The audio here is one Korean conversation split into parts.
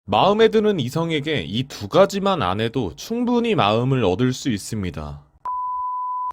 마음에 드는 이성에게 이 두 가지만 안 해도 충분히 마음을 얻을 수 있습니다.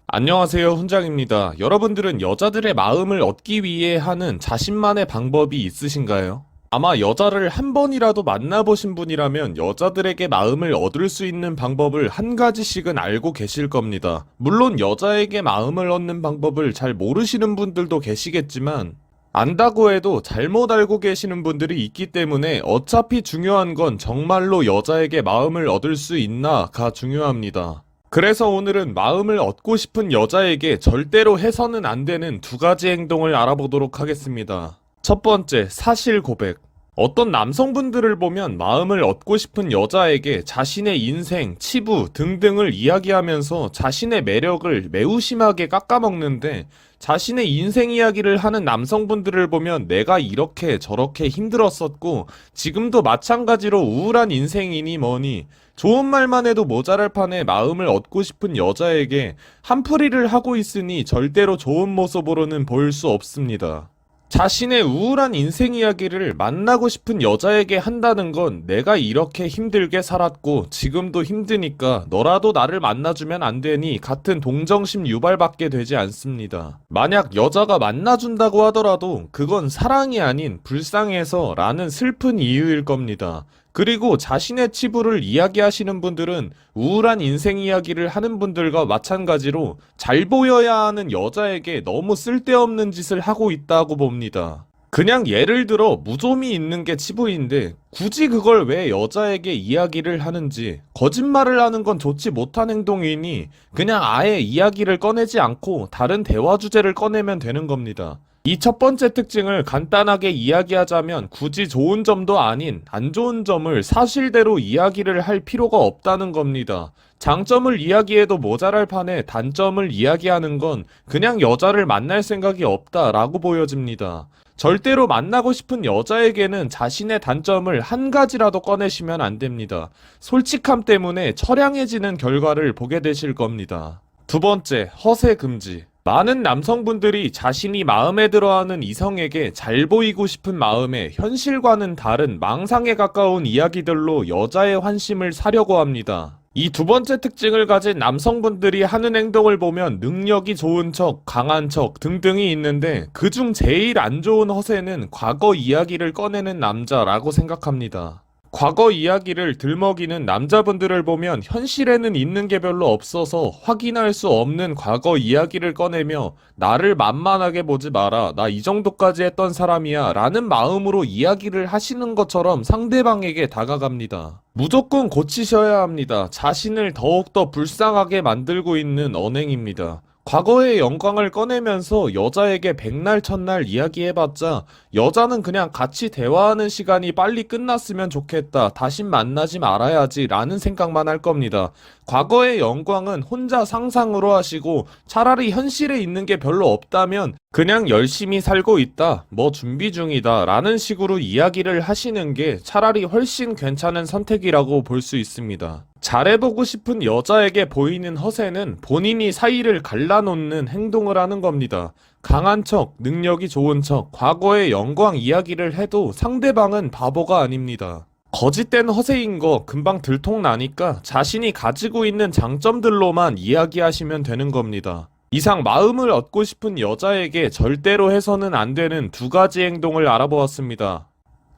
안녕하세요, 훈장입니다. 여러분들은 여자들의 마음을 얻기 위해 하는 자신만의 방법이 있으신가요? 아마 여자를 한 번이라도 만나보신 분이라면 여자들에게 마음을 얻을 수 있는 방법을 한 가지씩은 알고 계실 겁니다. 물론 여자에게 마음을 얻는 방법을 잘 모르시는 분들도 계시겠지만 안다고 해도 잘못 알고 계시는 분들이 있기 때문에 어차피 중요한 건 정말로 여자에게 마음을 얻을 수 있나가 중요합니다. 그래서 오늘은 마음을 얻고 싶은 여자에게 절대로 해서는 안 되는 두 가지 행동을 알아보도록 하겠습니다. 첫 번째, 사실 고백. 어떤 남성분들을 보면 마음을 얻고 싶은 여자에게 자신의 인생, 치부 등등을 이야기하면서 자신의 매력을 매우 심하게 깎아먹는데, 자신의 인생 이야기를 하는 남성분들을 보면 내가 이렇게 저렇게 힘들었었고 지금도 마찬가지로 우울한 인생이니 뭐니 좋은 말만 해도 모자랄 판에 마음을 얻고 싶은 여자에게 한풀이를 하고 있으니 절대로 좋은 모습으로는 보일 수 없습니다. 자신의 우울한 인생 이야기를 만나고 싶은 여자에게 한다는 건 내가 이렇게 힘들게 살았고 지금도 힘드니까 너라도 나를 만나주면 안 되니 같은 동정심 유발받게 되지 않습니다. 만약 여자가 만나준다고 하더라도 그건 사랑이 아닌 불쌍해서 라는 슬픈 이유일 겁니다. 그리고 자신의 치부를 이야기하시는 분들은 우울한 인생 이야기를 하는 분들과 마찬가지로 잘 보여야 하는 여자에게 너무 쓸데없는 짓을 하고 있다고 봅니다. 그냥 예를 들어 무좀이 있는 게 치부인데 굳이 그걸 왜 여자에게 이야기를 하는지, 거짓말을 하는 건 좋지 못한 행동이니 그냥 아예 이야기를 꺼내지 않고 다른 대화 주제를 꺼내면 되는 겁니다. 이 첫 번째 특징을 간단하게 이야기하자면 굳이 좋은 점도 아닌 안 좋은 점을 사실대로 이야기를 할 필요가 없다는 겁니다. 장점을 이야기해도 모자랄 판에 단점을 이야기하는 건 그냥 여자를 만날 생각이 없다라고 보여집니다. 절대로 만나고 싶은 여자에게는 자신의 단점을 한 가지라도 꺼내시면 안 됩니다. 솔직함 때문에 처량해지는 결과를 보게 되실 겁니다. 두 번째, 허세 금지. 많은 남성분들이 자신이 마음에 들어하는 이성에게 잘 보이고 싶은 마음에 현실과는 다른 망상에 가까운 이야기들로 여자의 환심을 사려고 합니다. 이 두 번째 특징을 가진 남성분들이 하는 행동을 보면 능력이 좋은 척, 강한 척 등등이 있는데 그중 제일 안 좋은 허세는 과거 이야기를 꺼내는 남자라고 생각합니다. 과거 이야기를 들먹이는 남자분들을 보면 현실에는 있는 게 별로 없어서 확인할 수 없는 과거 이야기를 꺼내며 나를 만만하게 보지 마라, 나 이 정도까지 했던 사람이야 라는 마음으로 이야기를 하시는 것처럼 상대방에게 다가갑니다. 무조건 고치셔야 합니다. 자신을 더욱더 불쌍하게 만들고 있는 언행입니다. 과거의 영광을 꺼내면서 여자에게 백날 첫날 이야기해봤자 여자는 그냥 같이 대화하는 시간이 빨리 끝났으면 좋겠다, 다신 만나지 말아야지 라는 생각만 할 겁니다. 과거의 영광은 혼자 상상으로 하시고 차라리 현실에 있는 게 별로 없다면 그냥 열심히 살고 있다, 뭐 준비 중이다 라는 식으로 이야기를 하시는 게 차라리 훨씬 괜찮은 선택이라고 볼 수 있습니다. 잘해보고 싶은 여자에게 보이는 허세는 본인이 사이를 갈라놓는 행동을 하는 겁니다. 강한 척, 능력이 좋은 척, 과거의 영광 이야기를 해도 상대방은 바보가 아닙니다. 거짓된 허세인 거 금방 들통나니까 자신이 가지고 있는 장점들로만 이야기하시면 되는 겁니다. 이상 마음을 얻고 싶은 여자에게 절대로 해서는 안 되는 두 가지 행동을 알아보았습니다.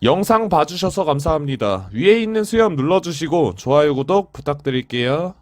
영상 봐주셔서 감사합니다. 위에 있는 수염 눌러주시고 좋아요, 구독 부탁드릴게요.